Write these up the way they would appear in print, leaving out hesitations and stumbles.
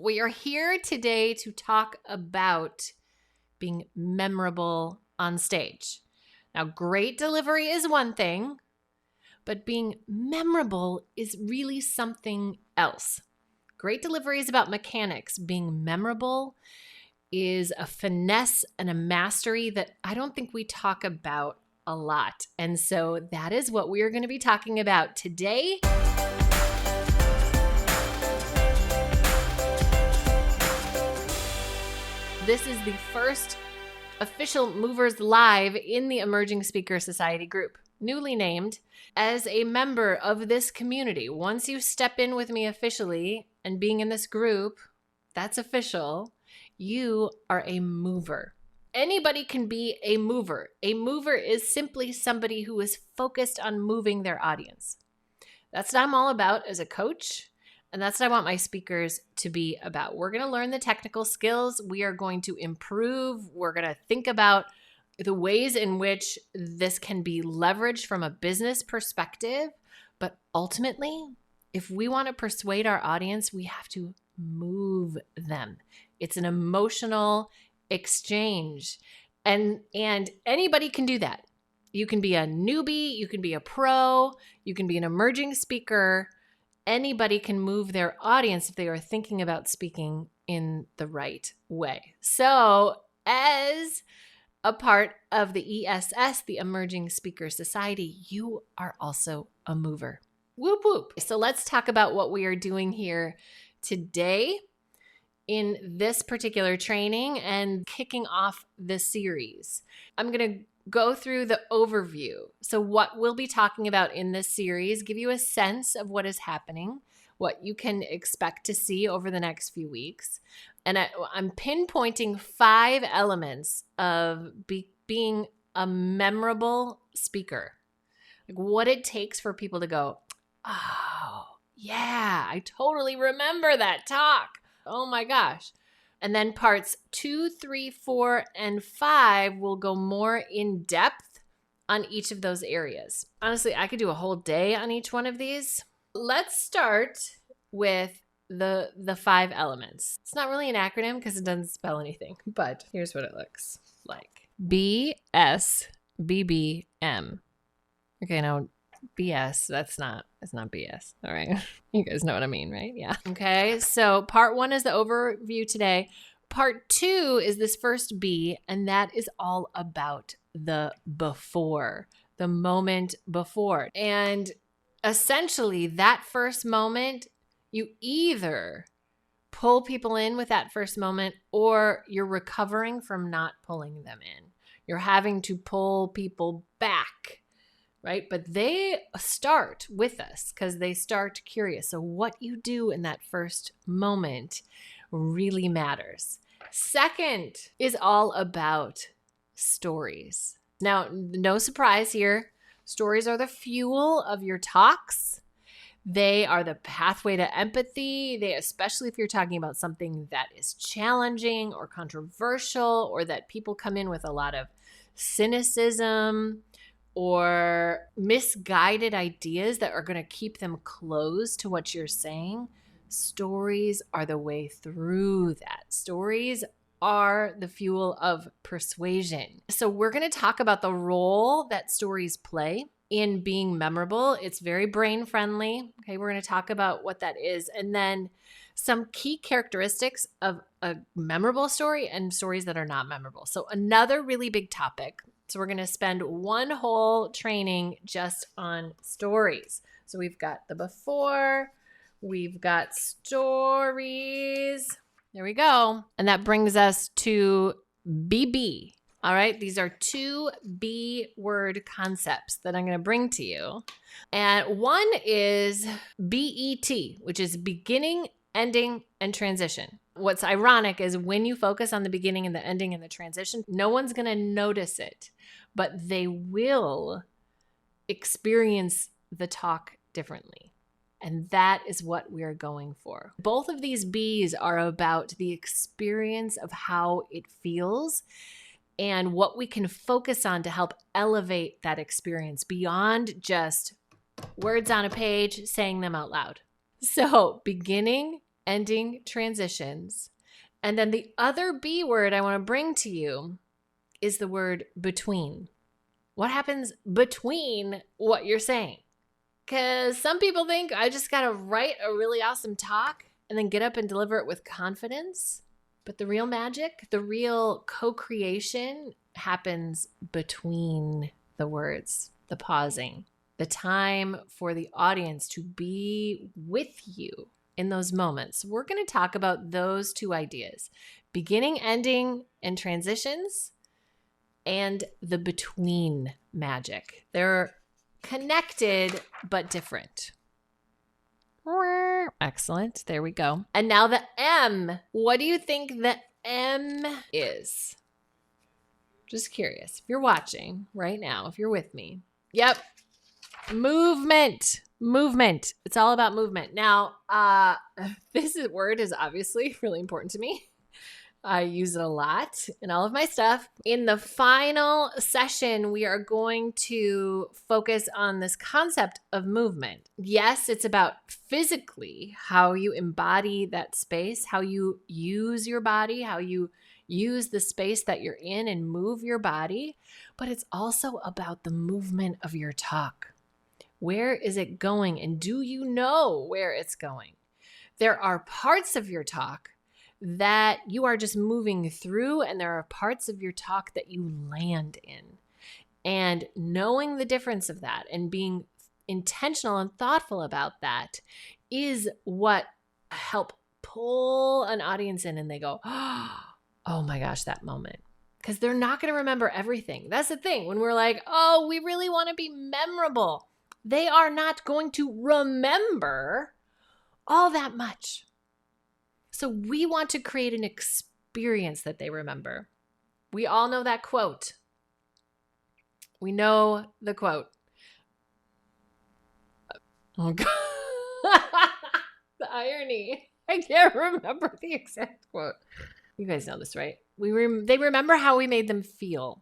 We are here today to talk about being memorable on stage. Now, great delivery is one thing, but being memorable is really something else. Great delivery is about mechanics. Being memorable is a finesse and a mastery that I don't think we talk about a lot. And so that is what we are going to be talking about today. This is the first official Movers Live in the Emerging Speaker Society group, newly named. As a member of this community, once you step in with me officially and being in this group, that's official, you are a mover. Anybody can be a mover. A mover is simply somebody who is focused on moving their audience. That's what I'm all about as a coach, and that's what I want my speakers to be about. We're going to learn the technical skills. We are going to improve. We're going to think about the ways in which this can be leveraged from a business perspective. But ultimately, if we want to persuade our audience, we have to move them. It's an emotional exchange. And anybody can do that. You can be a newbie, you can be a pro, you can be an emerging speaker. Anybody can move their audience if they are thinking about speaking in the right way. So, as a part of the ESS, the Emerging Speaker Society, you are also a mover. Whoop, whoop. So let's talk about what we are doing here today in this particular training and kicking off the series. I'm going to go through the overview. So what we'll be talking about in this series, give you a sense of what is happening, what you can expect to see over the next few weeks. And I'm pinpointing 5 elements of being a memorable speaker. Like what it takes for people to go, oh, yeah, I totally remember that talk. Oh my gosh. And then parts 2, 3, 4, and 5 will go more in depth on each of those areas. Honestly, I could do a whole day on each one of these. Let's start with the 5 elements. It's not really an acronym because it doesn't spell anything, but here's what it looks like. BSBBM. Okay, now BS, it's not BS. All right. You guys know what I mean, right? Yeah. Okay. So part 1 is the overview today. Part 2 is this first B, and that is all about the before, the moment before. And essentially that first moment, you either pull people in with that first moment or you're recovering from not pulling them in. You're having to pull people back. Right? But they start with us because they start curious. So what you do in that first moment really matters. Second is all about stories. Now, no surprise here. Stories are the fuel of your talks. They are the pathway to empathy. Especially if you're talking about something that is challenging or controversial, or that people come in with a lot of cynicism or misguided ideas that are going to keep them closed to what you're saying. Stories are the way through that. Stories are the fuel of persuasion. So we're going to talk about the role that stories play in being memorable. It's very brain friendly. Okay, we're going to talk about what that is. And then some key characteristics of a memorable story and stories that are not memorable. So another really big topic. So we're going to spend one whole training just on stories. So we've got the before, we've got stories. There we go. And that brings us to BB. All right. These are 2 B word concepts that I'm going to bring to you. And one is BET, which is beginning, ending, and transition. What's ironic is when you focus on the beginning and the ending and the transition, no one's going to notice it, but they will experience the talk differently. And that is what we're going for. Both of these B's are about the experience of how it feels and what we can focus on to help elevate that experience beyond just words on a page, saying them out loud. So beginning, ending, transitions. And then the other B word I want to bring to you is the word between. What happens between what you're saying? Because some people think I just got to write a really awesome talk and then get up and deliver it with confidence. But the real magic, the real co-creation happens between the words, the pausing, the time for the audience to be with you in those moments. We're going to talk about those two ideas, beginning, ending, and transitions, and the between magic. They're connected but different. Excellent. There we go. And now the M. What do you think the M is? Just curious. If you're watching right now, if you're with me. Yep. Movement. Movement. It's all about movement. Now, this word is obviously really important to me. I use it a lot in all of my stuff. In the final session, we are going to focus on this concept of movement. Yes, it's about physically how you embody that space, how you use your body, how you use the space that you're in and move your body, but it's also about the movement of your talk. Where is it going? And do you know where it's going? There are parts of your talk that you are just moving through, and there are parts of your talk that you land in. And knowing the difference of that and being intentional and thoughtful about that is what help pull an audience in, and they go, oh my gosh, that moment. Because they're not going to remember everything. That's the thing. When we're like, oh, we really want to be memorable, they are not going to remember all that much. So we want to create an experience that they remember. We all know that quote. We know the quote. Oh, God. The irony. I can't remember the exact quote. You guys know this, right? They remember how we made them feel.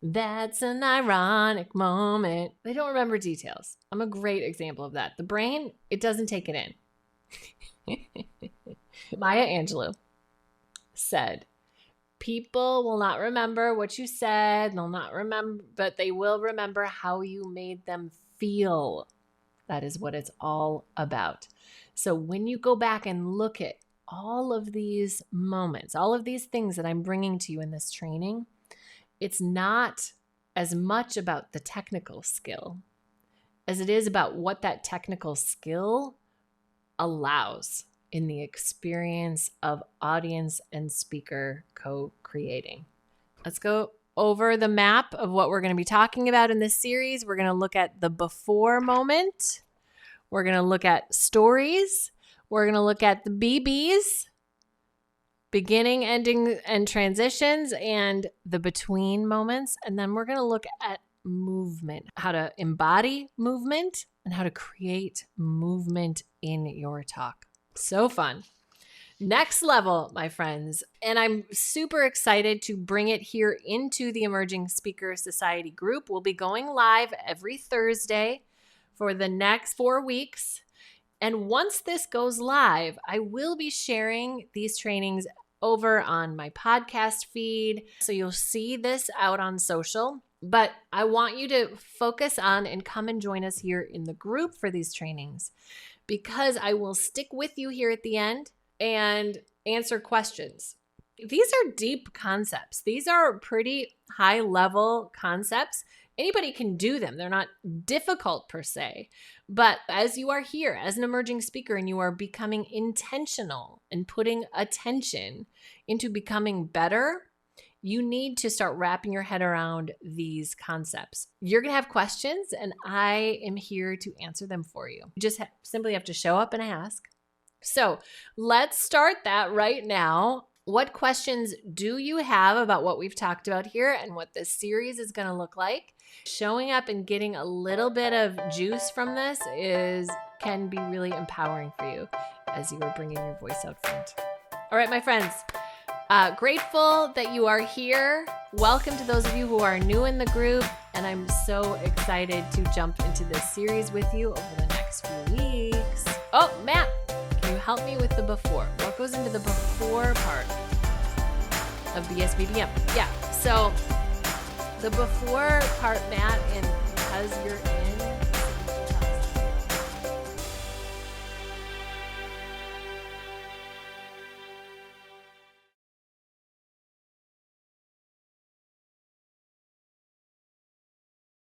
That's an ironic moment. They don't remember details. I'm a great example of that. The brain, it doesn't take it in. Maya Angelou said, people will not remember what you said, they'll not remember, but they will remember how you made them feel. That is what it's all about. So when you go back and look at all of these moments, all of these things that I'm bringing to you in this training, it's not as much about the technical skill as it is about what that technical skill allows in the experience of audience and speaker co-creating. Let's go over the map of what we're going to be talking about in this series. We're going to look at the before moment. We're going to look at stories. We're going to look at the BBs, beginning, ending, and transitions, and the between moments. And then we're going to look at movement, how to embody movement and how to create movement in your talk. So fun. Next level, my friends. And I'm super excited to bring it here into the Emerging Speaker Society group. We'll be going live every Thursday for the next 4 weeks. And once this goes live, I will be sharing these trainings over on my podcast feed. So you'll see this out on social. But I want you to focus on and come and join us here in the group for these trainings, because I will stick with you here at the end and answer questions. These are deep concepts. These are pretty high level concepts. Anybody can do them. They're not difficult per se. But as you are here as an emerging speaker and you are becoming intentional and putting attention into becoming better, you need to start wrapping your head around these concepts. You're going to have questions, and I am here to answer them for you. You just simply have to show up and ask. So let's start that right now. What questions do you have about what we've talked about here and what this series is going to look like? Showing up and getting a little bit of juice from this can be really empowering for you as you are bringing your voice out front. All right, my friends. Grateful that you are here. Welcome to those of you who are new in the group, and I'm so excited to jump into this series with you over the next few weeks. Oh, Matt help me with the before. What goes into the before part of BSBBM? Yeah, so the before part, Matt, and because you're in